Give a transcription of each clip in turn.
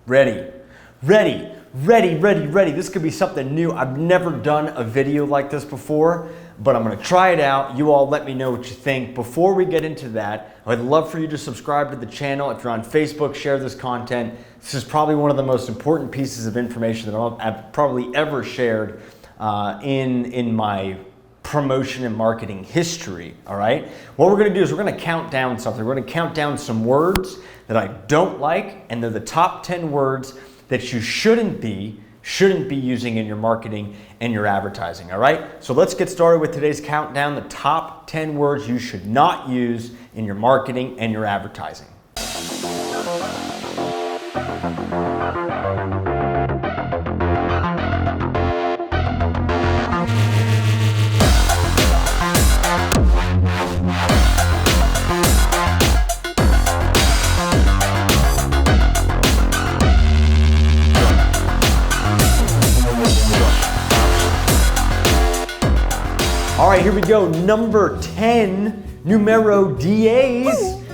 Ready. This could be something new. I've never done a video like this before, but I'm gonna try it out. You all let me know what you think. Before we get into that, I'd love for you to subscribe to the channel. If you're on Facebook, share this content. This is probably one of the most important pieces of information that I've probably ever shared in my promotion and marketing history, all right? What we're gonna do is we're gonna count down something. We're gonna count down some words that I don't like, and they're the top 10 words that you shouldn't be using in your marketing and your advertising, all right? So let's get started with today's countdown, the top 10 words you should not use in your marketing and your advertising. All right, here we go. Number 10, numero 10,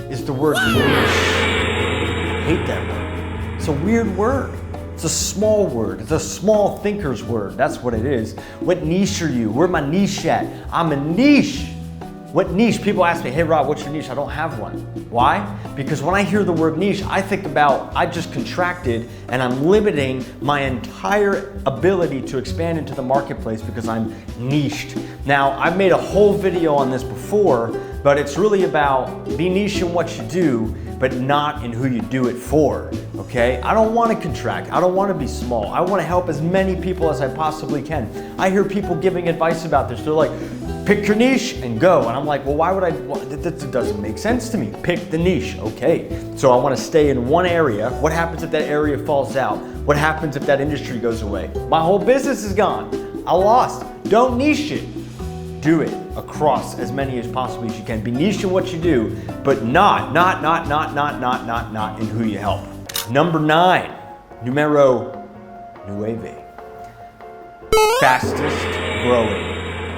is the word niche. I hate that word. It's a weird word. It's a small word. It's a small thinker's word. That's what it is. What niche are you? Where my niche at? I'm a niche. What niche? People ask me, hey Rob, what's your niche? I don't have one. Why? Because when I hear the word niche, I think about I just contracted and I'm limiting my entire ability to expand into the marketplace because I'm niched. Now, I've made a whole video on this before, but it's really about be niche in what you do, but not in who you do it for, okay? I don't want to contract. I don't want to be small. I want to help as many people as I possibly can. I hear people giving advice about this. They're like, pick your niche and go. And I'm like, well, why would I? That doesn't make sense to me. Pick the niche, okay. So I want to stay in one area. What happens if that area falls out? What happens if that industry goes away? My whole business is gone. I lost. Don't niche it. Do it across as many as possibly as you can. Be niche in what you do, but not in who you help. Number 9, numero 9. Fastest growing.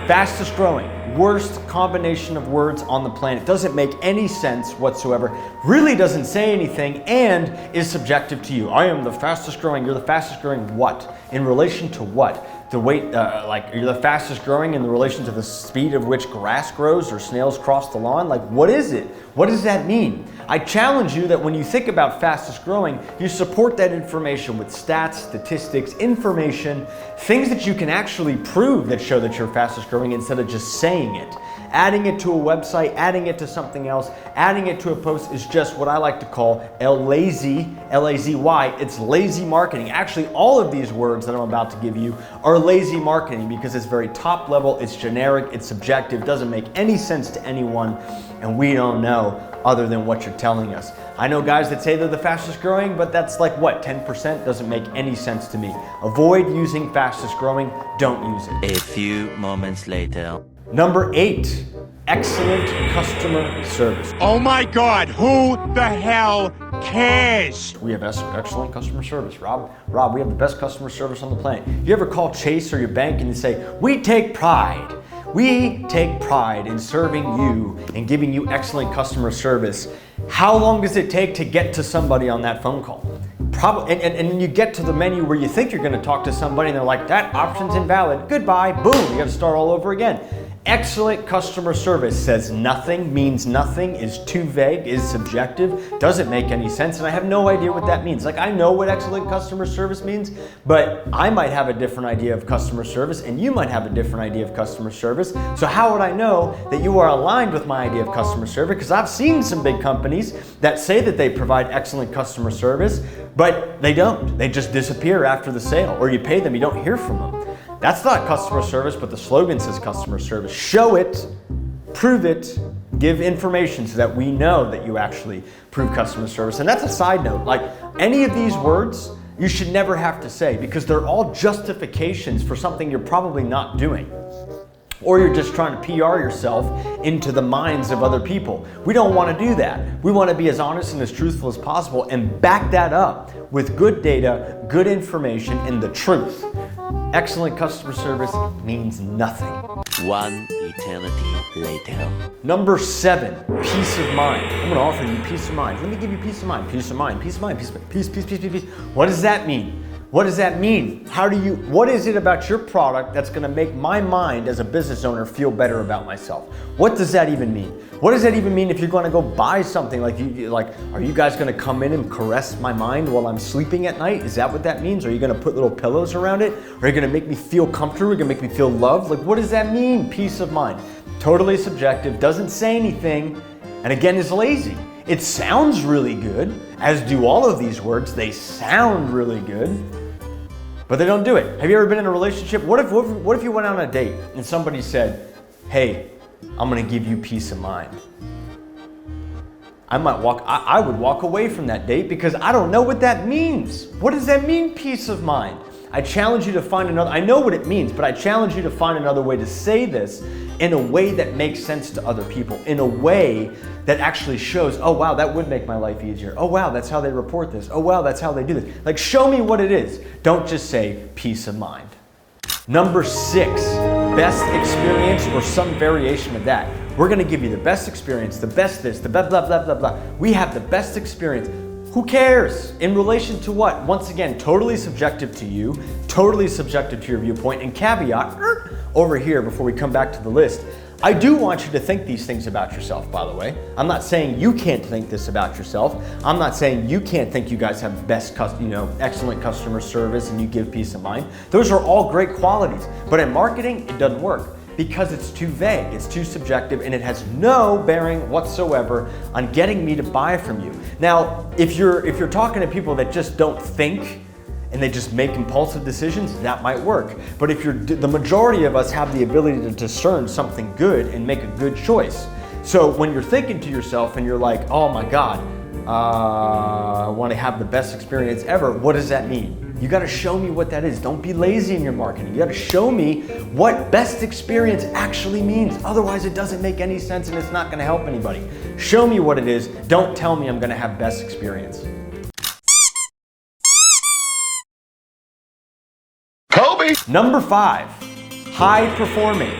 Fastest growing, worst combination of words on the planet. Doesn't make any sense whatsoever, really doesn't say anything, and is subjective to you. I am the fastest growing. You're the fastest growing what? In relation to what? The weight, like you're the fastest growing in the relation to the speed of which grass grows or snails cross the lawn? Like what is it? What does that mean? I challenge you that when you think about fastest growing, you support that information with stats, statistics, information, things that you can actually prove that show that you're fastest growing instead of just saying it. Adding it to a website, adding it to something else, adding it to a post is just what I like to call lazy, L-A-Z-Y. It's lazy marketing. Actually, all of these words that I'm about to give you are lazy marketing because it's very top level, it's generic, it's subjective, doesn't make any sense to anyone, and we don't know other than what you're telling us. I know guys that say they're the fastest growing, but that's like what, 10%? Doesn't make any sense to me. Avoid using fastest growing, don't use it. A few moments later. Number 8, excellent customer service. Oh my God, who the hell cares? We have excellent customer service, Rob. Rob, we have the best customer service on the planet. You ever call Chase or your bank and you say, we take pride in serving you and giving you excellent customer service. How long does it take to get to somebody on that phone call? Probably, and you get to the menu where you think you're gonna talk to somebody and they're like, that option's invalid, goodbye, boom, you gotta start all over again. Excellent customer service says nothing, means nothing, is too vague, is subjective, doesn't make any sense, and I have no idea what that means. Like, I know what excellent customer service means, but I might have a different idea of customer service, and you might have a different idea of customer service. So how would I know that you are aligned with my idea of customer service? Because I've seen some big companies that say that they provide excellent customer service, but they don't. They just disappear after the sale, or you pay them, you don't hear from them. That's not customer service, but the slogan says customer service. Show it, prove it, give information so that we know that you actually prove customer service. And that's a side note. Like any of these words, you should never have to say because they're all justifications for something you're probably not doing. Or you're just trying to PR yourself into the minds of other people. We don't want to do that. We want to be as honest and as truthful as possible and back that up with good data, good information, and the truth. Excellent customer service means nothing. One eternity later. Number 7, peace of mind. I'm gonna offer you peace of mind. Let me give you peace of mind, peace of mind, peace of mind, peace, peace, peace, peace, peace, peace. What does that mean? What does that mean? What is it about your product that's gonna make my mind as a business owner feel better about myself? What does that even mean? What does that even mean if you're gonna go buy something? Like, are you guys gonna come in and caress my mind while I'm sleeping at night? Is that what that means? Are you gonna put little pillows around it? Are you gonna make me feel comfortable? Are you gonna make me feel loved? Like, what does that mean, peace of mind? Totally subjective, doesn't say anything, and again is lazy. It sounds really good, as do all of these words. They sound really good, but they don't do it. Have you ever been in a relationship? What if you went on a date and somebody said, hey, I'm gonna give you peace of mind? I would walk away from that date because I don't know what that means. What does that mean, peace of mind? I challenge you to find another, I know what it means, but I challenge you to find another way to say this in a way that makes sense to other people, in a way that actually shows, oh wow, that would make my life easier. Oh wow, that's how they report this. Oh wow, that's how they do this. Like, show me what it is. Don't just say peace of mind. Number 6, best experience or some variation of that. We're gonna give you the best experience, the best this, the blah, blah, blah, blah, blah. We have the best experience. Who cares? In relation to what? Once again, totally subjective to you, totally subjective to your viewpoint, and caveat, over here before we come back to the list, I do want you to think these things about yourself, by the way. I'm not saying you can't think this about yourself. I'm not saying you can't think you guys have excellent customer service and you give peace of mind. Those are all great qualities, but in marketing, it doesn't work because it's too vague, it's too subjective, and it has no bearing whatsoever on getting me to buy from you. Now, if you're talking to people that just don't think and they just make impulsive decisions, that might work. But if the majority of us have the ability to discern something good and make a good choice. So when you're thinking to yourself and you're like, oh my God, I want to have the best experience ever, what does that mean? You got to show me what that is. Don't be lazy in your marketing. You got to show me what best experience actually means. Otherwise, it doesn't make any sense and it's not going to help anybody. Show me what it is. Don't tell me I'm going to have best experience. Kobe! Number 5, high performing,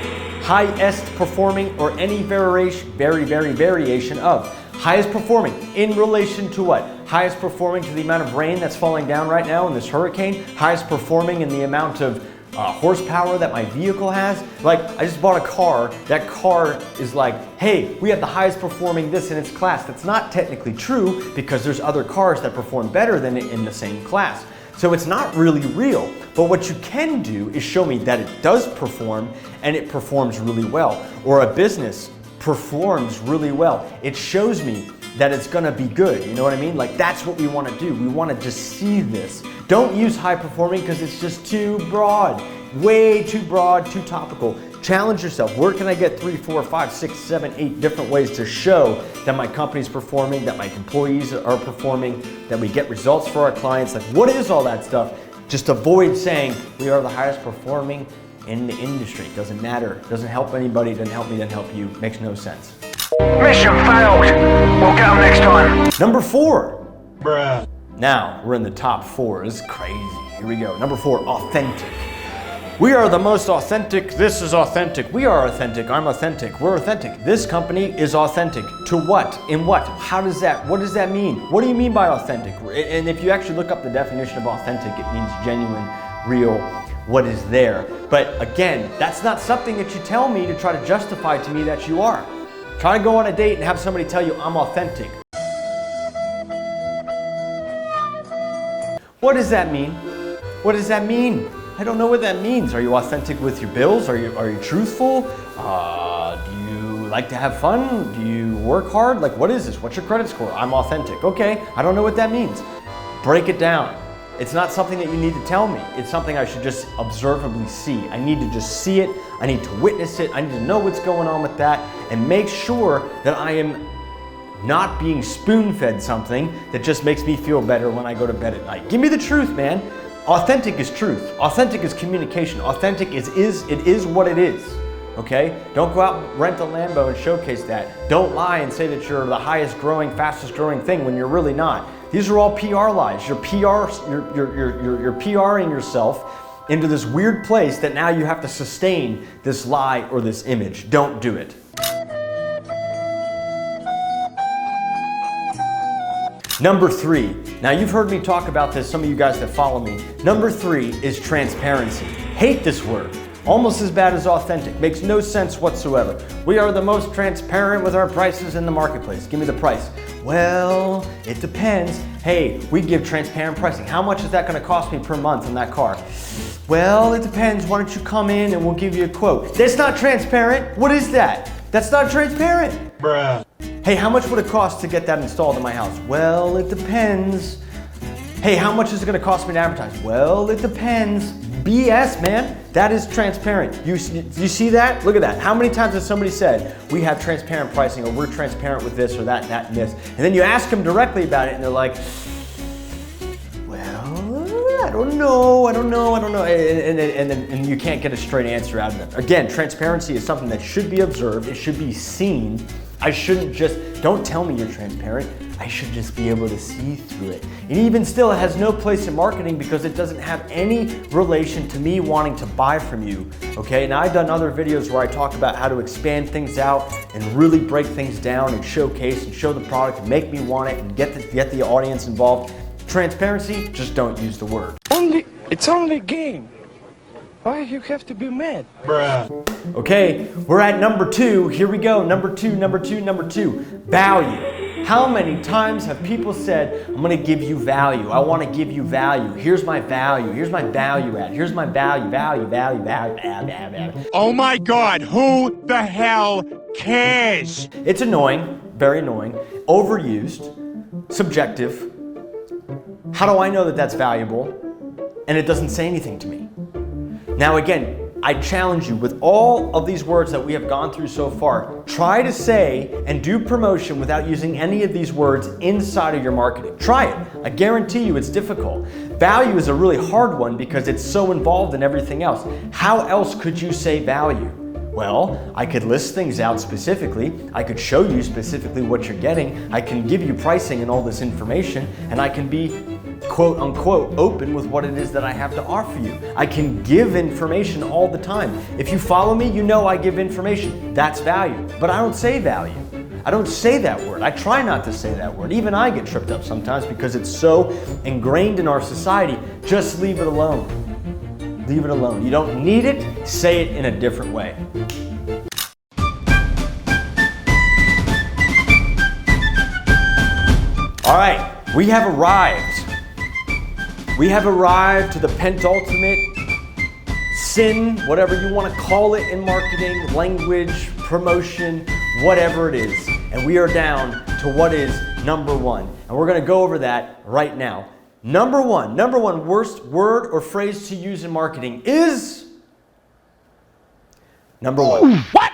highest performing, or any variation of. Highest performing in relation to what? Highest performing to the amount of rain that's falling down right now in this hurricane. Highest performing in the amount of horsepower that my vehicle has. Like, I just bought a car. That car is like, hey, we have the highest performing this in its class. That's not technically true because there's other cars that perform better than it in the same class. So it's not really real. But what you can do is show me that it does perform and it performs really well. Or a business performs really well. It shows me that it's gonna be good, you know what I mean? Like, that's what we wanna do. We wanna just see this. Don't use high performing because it's just too broad, way too broad, too topical. Challenge yourself. Where can I get 3, 4, 5, 6, 7, 8 different ways to show that my company's performing, that my employees are performing, that we get results for our clients? Like, what is all that stuff? Just avoid saying we are the highest performing in the industry. It doesn't matter. It doesn't help anybody. It doesn't help me. Doesn't help you. Makes no sense. Mission failed. We'll get them next time. Number 4. Bruh. Now, we're in the top 4. This is crazy. Here we go. Number 4, authentic. We are the most authentic. This is authentic. We are authentic. I'm authentic. We're authentic. This company is authentic. To what? In what? What does that mean? What do you mean by authentic? And if you actually look up the definition of authentic, it means genuine, real, what is there. But again, that's not something that you tell me to try to justify to me that you are. Try to go on a date and have somebody tell you I'm authentic. What does that mean? What does that mean? I don't know what that means. Are you authentic with your bills? Are you truthful? Do you like to have fun? Do you work hard? Like, what is this? What's your credit score? I'm authentic. Okay, I don't know what that means. Break it down. It's not something that you need to tell me. It's something I should just observably see. I need to just see it. I need to witness it. I need to know what's going on with that and make sure that I am not being spoon-fed something that just makes me feel better when I go to bed at night. Give me the truth, man. Authentic is truth. Authentic is communication. Authentic it is what it is. Okay? Don't go out and rent a Lambo and showcase that. Don't lie and say that you're the highest growing, fastest growing thing when you're really not. These are all PR lies. You're PRing yourself into this weird place that now you have to sustain this lie or this image. Don't do it. Number 3. Now you've heard me talk about this, some of you guys that follow me. Number 3 is transparency. Hate this word. Almost as bad as authentic. Makes no sense whatsoever. We are the most transparent with our prices in the marketplace. Give me the price. Well, it depends. Hey, we give transparent pricing. How much is that going to cost me per month on that car? Well, it depends. Why don't you come in and we'll give you a quote. That's not transparent. What is that? That's not transparent. Bruh. Hey, how much would it cost to get that installed in my house? Well, it depends. Hey, how much is it going to cost me to advertise? Well, it depends. BS, man. That is transparent. You see that? Look at that. How many times has somebody said, we have transparent pricing, or we're transparent with this or that and this? And then you ask them directly about it and they're like, well, I don't know. And you can't get a straight answer out of them. Again, transparency is something that should be observed. It should be seen. I shouldn't just, don't tell me you're transparent. I should just be able to see through it. And even still, it has no place in marketing because it doesn't have any relation to me wanting to buy from you, okay? Now, I've done other videos where I talk about how to expand things out and really break things down and showcase and show the product and make me want it and get the audience involved. Transparency, just don't use the word. It's only a game. Why you have to be mad? Bruh. Okay, we're at number 2. Here we go. Number two. Value. How many times have people said, I'm going to give you value. I want to give you value. Here's my value. Here's my value add. Here's my value. Oh my God, who the hell cares? It's annoying, very annoying, overused, subjective. How do I know that that's valuable? And it doesn't say anything to me. Now again, I challenge you with all of these words that we have gone through so far, try to say and do promotion without using any of these words inside of your marketing. Try it. I guarantee you it's difficult. Value is a really hard one because it's so involved in everything else. How else could you say value? Well, I could list things out specifically. I could show you specifically what you're getting. I can give you pricing and all this information, and I can be quote unquote open with what it is that I have to offer you. I can give information all the time. If you follow me, you know I give information. That's value. But I don't say value. I don't say that word. I try not to say that word. Even I get tripped up sometimes because it's so ingrained in our society. Just leave it alone. Leave it alone. You don't need it. Say it in a different way. All right, we have arrived. We have arrived to the penultimate sin, whatever you want to call it in marketing, language, promotion, whatever it is. And we are down to what is number 1. And we're going to go over that right now. Number one worst word or phrase to use in marketing is number 1. What?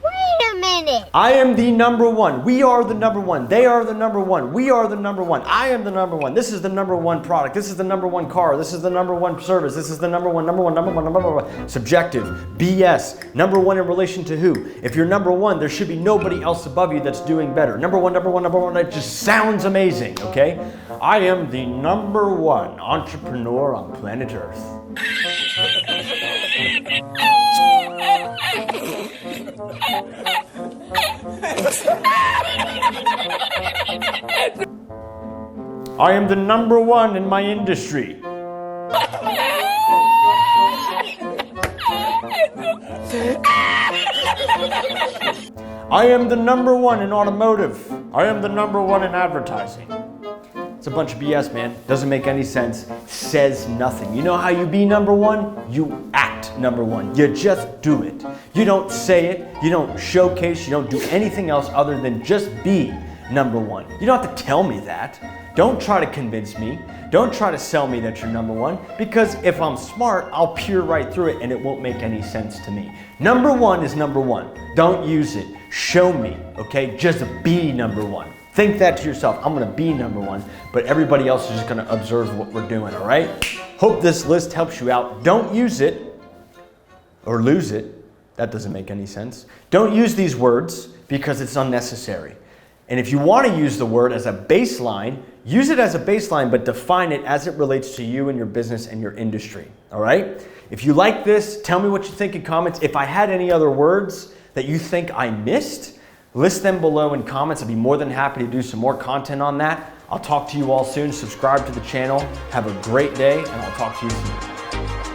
Wait a minute. I am the number 1. We are the number 1. They are the number 1. We are the number 1. I am the number 1. This is the number 1 product. This is the number 1 car. This is the number 1 service. This is the number 1. Subjective. BS. Number 1 in relation to who? If you're number 1, there should be nobody else above you that's doing better. Number 1. That just sounds amazing, okay? I am the number 1 entrepreneur on planet Earth. I am the number 1 in my industry. I am the number 1 in automotive. I am the number 1 in advertising. It's a bunch of BS, man. Doesn't make any sense. Says nothing. You know how you be number 1? You act number 1. You just do it. You don't say it. You don't showcase. You don't do anything else other than just be number 1. You don't have to tell me that. Don't try to convince me. Don't try to sell me that you're number 1, because if I'm smart, I'll peer right through it and it won't make any sense to me. Number 1 is number 1. Don't use it. Show me, okay? Just be number 1. Think that to yourself. I'm gonna be number 1, but everybody else is just gonna observe what we're doing, all right? Hope this list helps you out. Don't use it or lose it. That doesn't make any sense. Don't use these words because it's unnecessary. And if you want to use the word as a baseline, use it as a baseline, but define it as it relates to you and your business and your industry, all right? If you like this, tell me what you think in comments. If I had any other words that you think I missed, list them below in comments. I'd be more than happy to do some more content on that. I'll talk to you all soon. Subscribe to the channel. Have a great day, and I'll talk to you soon.